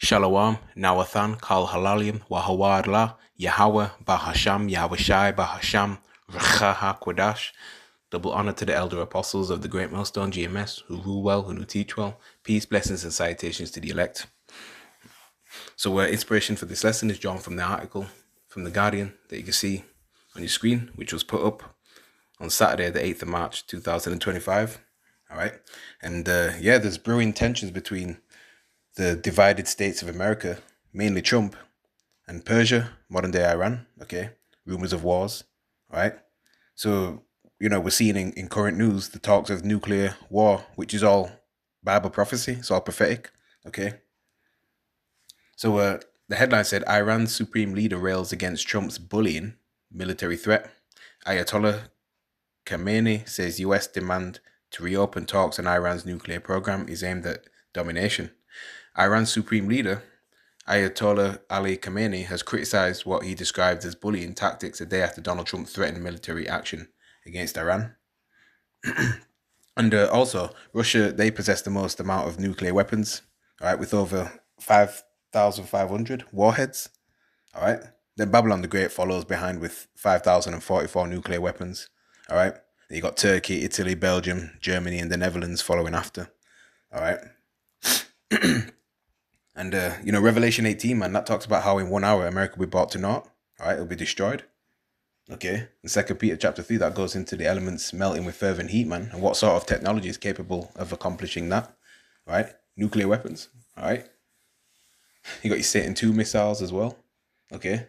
Shalom, Nawathan, Kal Halalim, Wahawadla, Yahweh, Bahasham, Yahweh Bahasham, Recha HaKodash. Double honor to the elder apostles of the Great Millstone GMS, who rule well, who teach well. Peace, blessings, and salutations to the elect. So, inspiration for this lesson is drawn from the article from The Guardian that you can see on your screen, which was put up on Saturday, the 8th of March, 2025. All right. And there's brewing tensions between the divided states of America, mainly Trump, and Persia, modern day Iran. Okay. Rumors of wars. All right. So, we're seeing in current news the talks of nuclear war, which is all Bible prophecy. It's all prophetic. Okay. So, the headline said Iran's supreme leader rails against Trump's bullying military threat. Ayatollah Khamenei says US demand to reopen talks on Iran's nuclear program is aimed at domination. Iran's supreme leader, Ayatollah Ali Khamenei, has criticized what he described as bullying tactics a day after Donald Trump threatened military action against Iran. And also, Russia, they possess the most amount of nuclear weapons, all right, with over 5,500 warheads, all right? Then Babylon the Great follows behind with 5,044 nuclear weapons, all right? Then you got Turkey, Italy, Belgium, Germany, and the Netherlands following after, all right? And, Revelation 18, man, that talks about how in 1 hour America will be brought to naught, all right? It'll be destroyed. Okay, in 2 Peter chapter 3, that goes into the elements melting with fervent heat, man, and what sort of technology is capable of accomplishing that, right? Nuclear weapons, all right? You got your Satan 2 missiles as well, okay?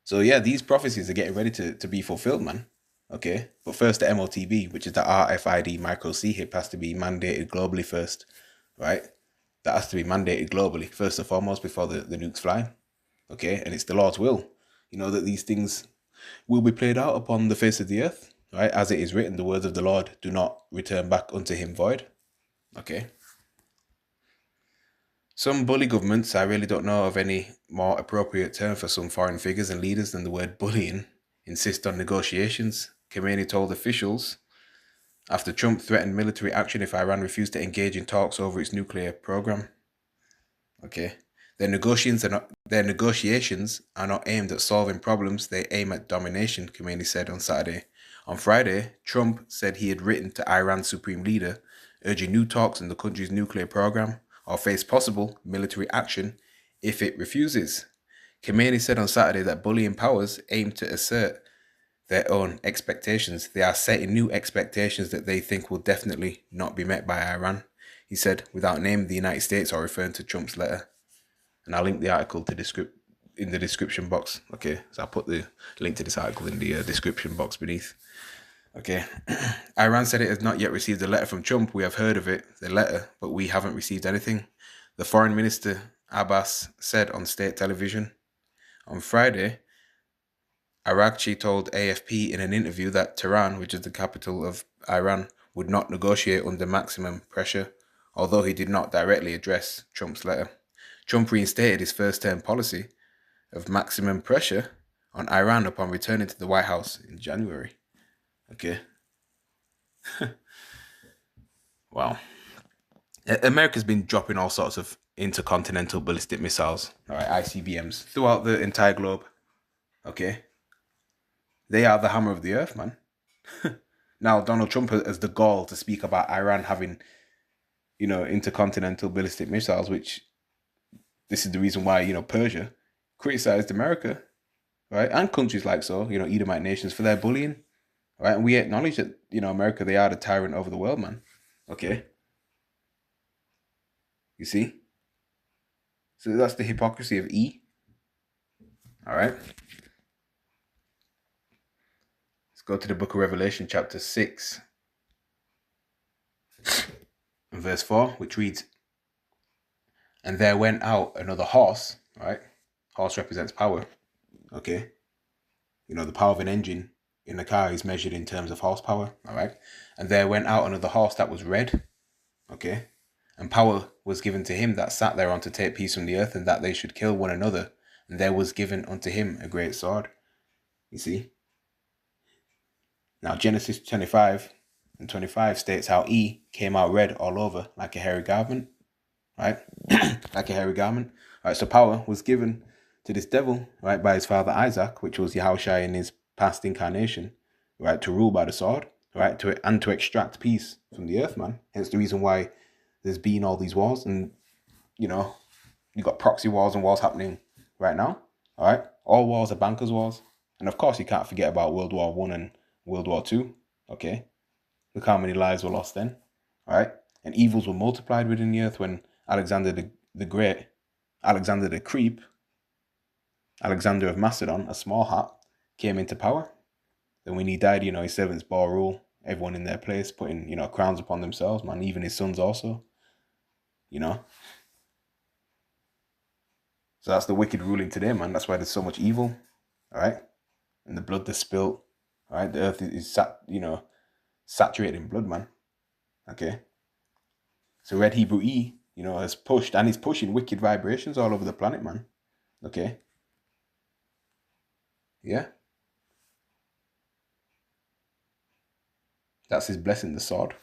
So, yeah, these prophecies are getting ready to be fulfilled, man, okay? But first, the MOTB, which is the RFID micro C-HIP, has to be mandated globally first, right? That has to be mandated globally, first and foremost, before the nukes fly, okay? And it's the Lord's will, that these things will be played out upon the face of the earth, right? As it is written, the words of the Lord do not return back unto him void. Okay. Some bully governments, I really don't know of any more appropriate term for some foreign figures and leaders than the word bullying, insist on negotiations. Khamenei told officials after Trump threatened military action if Iran refused to engage in talks over its nuclear program. Okay. Their negotiations are not aimed at solving problems, they aim at domination, Khamenei said on Saturday. On Friday, Trump said he had written to Iran's supreme leader, urging new talks on the country's nuclear program or face possible military action if it refuses. Khamenei said on Saturday that bullying powers aim to assert their own expectations. They are setting new expectations that they think will definitely not be met by Iran. He said, without naming the United States or referring to Trump's letter. And I'll link the article in the description box. Okay, so I'll put the link to this article in the description box beneath. Okay, Iran said it has not yet received a letter from Trump. We have heard of it, the letter, but we haven't received anything. The foreign minister, Abbas, said on state television. On Friday, Arakchi told AFP in an interview that Tehran, which is the capital of Iran, would not negotiate under maximum pressure, although he did not directly address Trump's letter. Trump reinstated his first-term policy of maximum pressure on Iran upon returning to the White House in January. Okay. Wow. America's been dropping all sorts of intercontinental ballistic missiles, all right, ICBMs, throughout the entire globe. Okay. They are the hammer of the earth, man. Now, Donald Trump has the gall to speak about Iran having, intercontinental ballistic missiles, which this is the reason why, Persia criticized America, right? And countries like Edomite nations for their bullying, right? And we acknowledge that, America, they are the tyrant over the world, man. Okay. You see? So that's the hypocrisy of E. All right. Let's go to the book of Revelation, chapter 6, and verse 4, which reads, and there went out another horse, right? Horse represents power, okay? The power of an engine in a car is measured in terms of horsepower, all right? And there went out another horse that was red, okay? And power was given to him that sat thereon to take peace from the earth, and that they should kill one another. And there was given unto him a great sword. You see? Now, Genesis 25 and 25 states how E came out red all over like a hairy garment, right? Like a hairy garment. Right, so power was given to this devil, right, by his father Isaac, which was Yahushua in his past incarnation, right, to rule by the sword, right, to extract peace from the earth, man. Hence the reason why there's been all these wars, and you know, you got proxy wars and wars happening right now. All right, all wars are bankers' wars, and of course you can't forget about World War One and World War Two. Okay, look how many lives were lost then. All right, and evils were multiplied within the earth when Alexander the Great, Alexander the Creep, Alexander of Macedon, a small hat, came into power. Then when he died, his servants bore rule, everyone in their place, putting, crowns upon themselves, man, even his sons also, you know. So that's the wicked ruling today, man. That's why there's so much evil, all right? And the blood that's spilt, all right? The earth is saturated in blood, man, okay? So Red Hebrew E, has pushed, and is pushing wicked vibrations all over the planet, man, okay? Yeah? That's his blessing, the sword,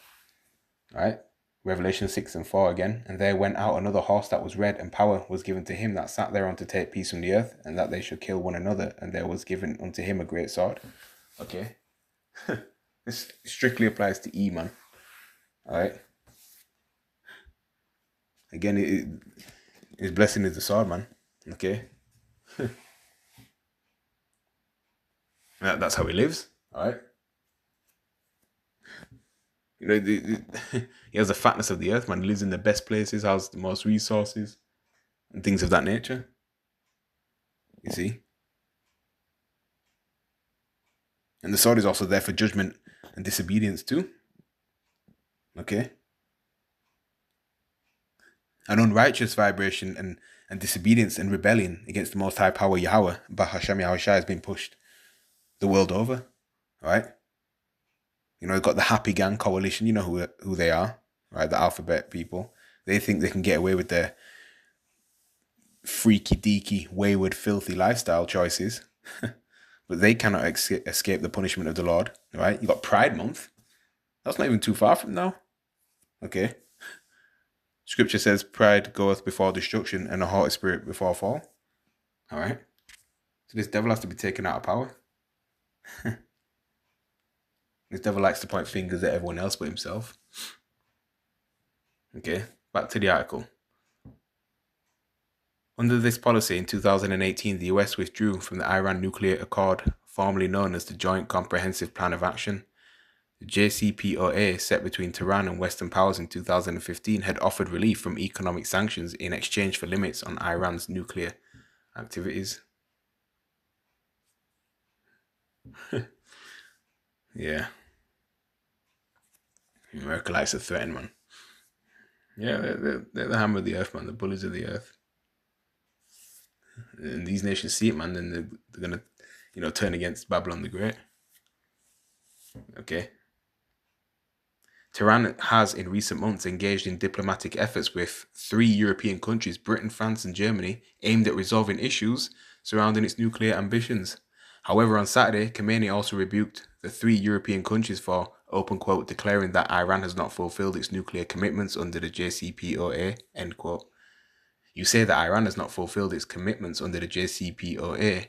all right? Revelation 6 and 4 again. And there went out another horse that was red, and power was given to him that sat thereon to take peace from the earth, and that they should kill one another. And there was given unto him a great sword. Okay. This strictly applies to E, man. All right. Again, his blessing is the sword, man. Okay. That's how he lives. All right. He has the fatness of the earth, man. He lives in the best places, has the most resources, and things of that nature. You see? And the sword is also there for judgment and disobedience too. Okay? An unrighteous vibration and disobedience and rebellion against the Most High Power Yahweh, Bahasham Yahushua, has been pushed the world over. Right? You've got the Happy Gang Coalition, you know who they are, right? The alphabet people. They think they can get away with their freaky deaky, wayward, filthy lifestyle choices. But they cannot escape the punishment of the Lord, right? You got Pride Month. That's not even too far from now. Okay. Scripture says, pride goeth before destruction and a haughty spirit before fall. All right. So this devil has to be taken out of power. This devil likes to point fingers at everyone else but himself. Okay. Back to the article. Under this policy, in 2018, the US withdrew from the Iran Nuclear Accord, formerly known as the Joint Comprehensive Plan of Action. The JCPOA, set between Tehran and Western powers in 2015, had offered relief from economic sanctions in exchange for limits on Iran's nuclear activities. Yeah. America likes to threaten, man. Yeah, they're the hammer of the earth, man. The bullies of the earth. And these nations see it, man. Then they're gonna, turn against Babylon the Great. Okay. Tehran has in recent months engaged in diplomatic efforts with 3 European countries, Britain, France, and Germany, aimed at resolving issues surrounding its nuclear ambitions. However, on Saturday, Khamenei also rebuked the 3 European countries for, open quote, declaring that Iran has not fulfilled its nuclear commitments under the JCPOA, end quote. You say that Iran has not fulfilled its commitments under the JCPOA.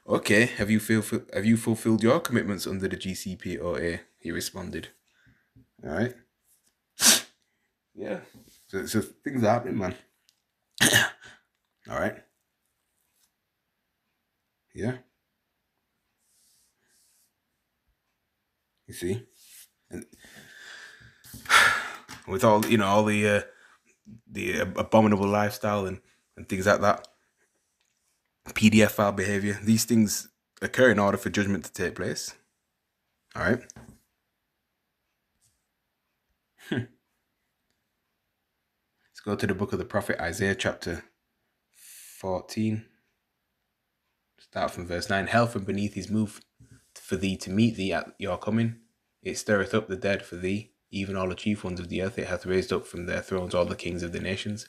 Okay, have you fulfilled your commitments under the JCPOA? He responded. All right. Yeah. So things are happening, man. All right. Yeah. You see, and with all all the abominable lifestyle and things like that, PDF file behavior, these things occur in order for judgment to take place. All right. Let's go to the book of the prophet Isaiah, chapter 14. Start from verse 9. Hell from beneath is moved for thee to meet thee at your coming. It stirreth up the dead for thee, even all the chief ones of the earth. It hath raised up from their thrones all the kings of the nations.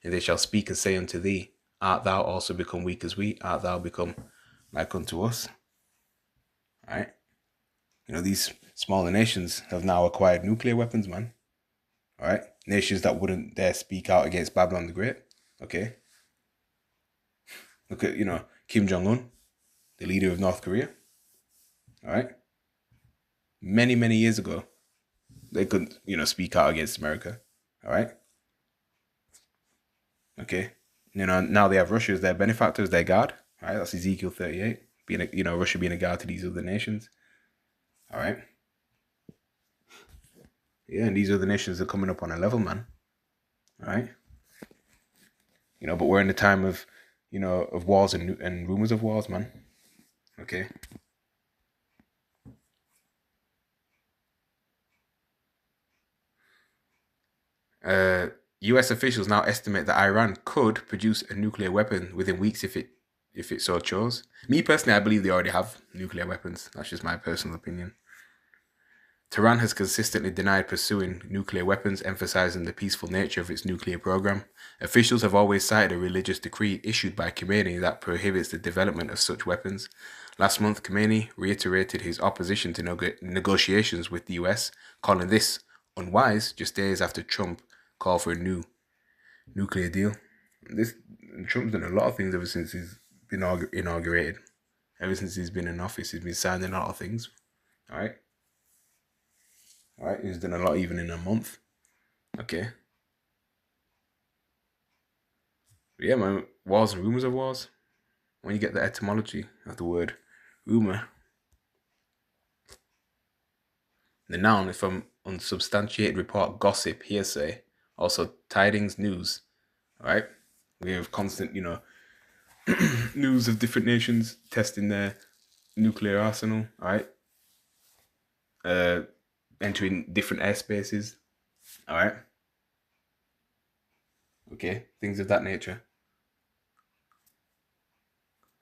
And they shall speak and say unto thee, art thou also become weak as we? Art thou become like unto us? All right. These smaller nations have now acquired nuclear weapons, man. All right. nations that wouldn't dare speak out against Babylon the Great. Okay. Look at, Kim Jong-un, the leader of North Korea. All right. Many, many years ago, they couldn't, speak out against America. All right. Okay. Now they have Russia as their benefactor, as their guard. All right. That's Ezekiel 38. Russia being a guard to these other nations. All right. Yeah, and these other nations are coming up on a level, man. All right. But we're in the time of, of wars and rumors of wars, man. Okay. U.S. officials now estimate that Iran could produce a nuclear weapon within weeks if it so chose. Me personally, I believe they already have nuclear weapons. That's just my personal opinion. Tehran has consistently denied pursuing nuclear weapons, emphasizing the peaceful nature of its nuclear program. Officials have always cited a religious decree issued by Khomeini that prohibits the development of such weapons. Last month, Khomeini reiterated his opposition to negotiations with the US, calling this unwise just days after Trump called for a new nuclear deal. Trump's done a lot of things ever since he's been inaugurated. Ever since he's been in office, he's been signing a lot of things. All right. He's done a lot even in a month. Okay. But yeah, man, wars and rumors of wars. When you get the etymology of the word rumor, the noun is from unsubstantiated report, gossip, hearsay, also tidings, news. Right? We have constant, news of different nations testing their nuclear arsenal. All right. Entering different airspaces. All right. Okay, things of that nature.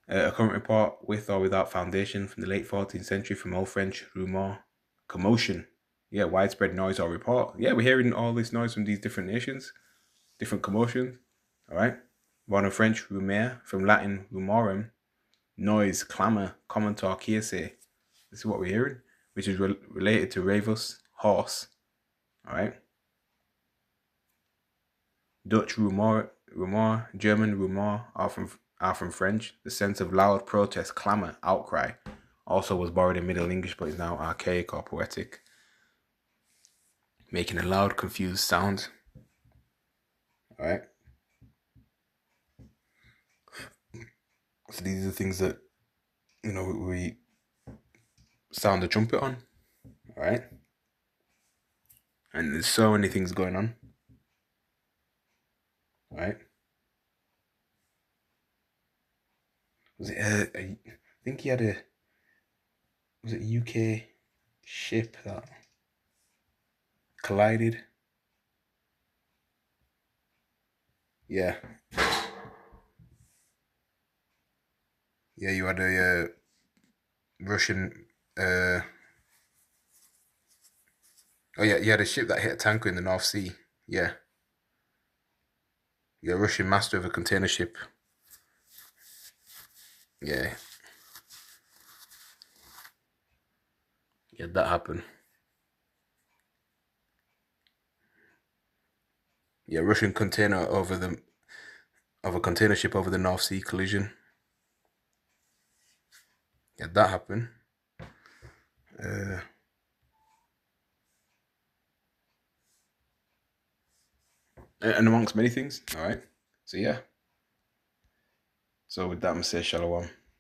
A current report with or without foundation from the late 14th century from Old French, rumour, commotion. Yeah, widespread noise or report. Yeah, we're hearing all this noise from these different nations, different commotions. All right. Born of French, rumeur, from Latin, rumorum, noise, clamour, common talk, hearsay. This is what we're hearing, which is related to ravus, horse. All right. Dutch rumour, German rumour are from French. The sense of loud protest, clamour, outcry. Also was borrowed in Middle English, but is now archaic or poetic, making a loud, confused sound. All right. So these are the things that we sound the trumpet on. All right. And there's so many things going on. All right. Was it? I think he had a. Was it a UK ship that collided? Yeah. Yeah, you had a Russian. Oh yeah, you had a ship that hit a tanker in the North Sea. Yeah. Yeah, Russian master of a container ship. Yeah. Yeah, that happened. Yeah, Russian container of a container ship over the North Sea collision. Yeah, that happened. And amongst many things. All right. So yeah. So with that, I'm gonna say shalom.